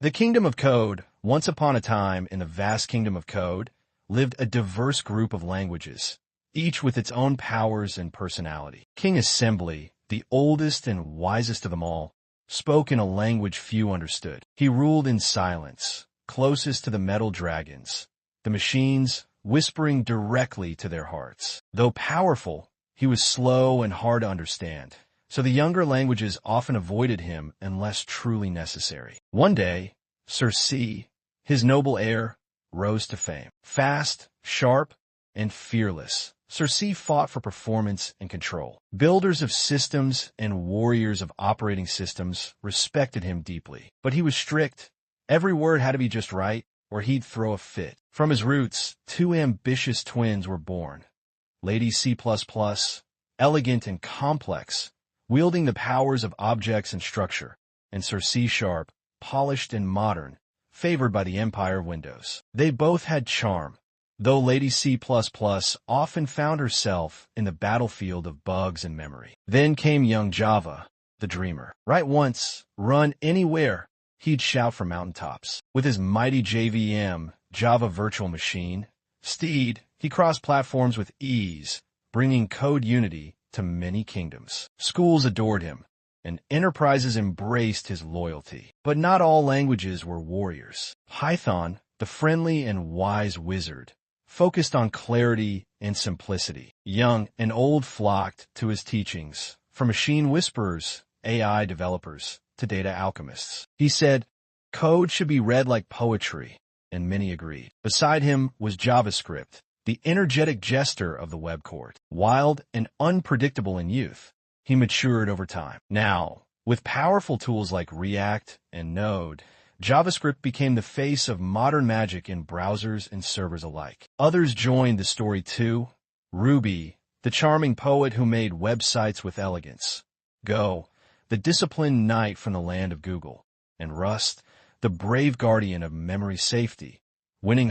The kingdom of code. Once upon a time, in the vast kingdom of code, lived a diverse group of languages, each with its own powers and personality. King Assembly, the oldest and wisest of them all, spoke in a language few understood. He ruled in silence, closest to the metal dragons, the machines whispering directly to their hearts. Though powerful, he was slow and hard to understand, so the younger languages often avoided him unless truly necessary. One day, Sir C, his noble heir, rose to fame. Fast, sharp, and fearless, Sir C fought for performance and control. Builders of systems and warriors of operating systems respected him deeply. But he was strict. Every word had to be just right, or he'd throw a fit. From his roots, two ambitious twins were born. Lady C++, elegant and complex, wielding the powers of objects and structure, and Sir C Sharp, polished and modern, favored by the empire of Windows. They both had charm, though Lady C++ often found herself in the battlefield of bugs and memory. Then came young Java, the dreamer. Write once, run anywhere, he'd shout from mountaintops. With his mighty JVM, Java Virtual Machine, Steed, he crossed platforms with ease, bringing code unity to many kingdoms. Schools adored him, and enterprises embraced his loyalty. But not all languages were warriors. Python, the friendly and wise wizard, focused on clarity and simplicity. Young and old flocked to his teachings, from machine whisperers, AI developers, to data alchemists. He said, code should be read like poetry, and many agreed. Beside him was JavaScript, the energetic jester of the web court. Wild and unpredictable in youth, he matured over time. Now, with powerful tools like React and Node, JavaScript became the face of modern magic in browsers and servers alike. Others joined the story too. Ruby, the charming poet who made websites with elegance. Go, the disciplined knight from the land of Google. And Rust, the brave guardian of memory safety, winning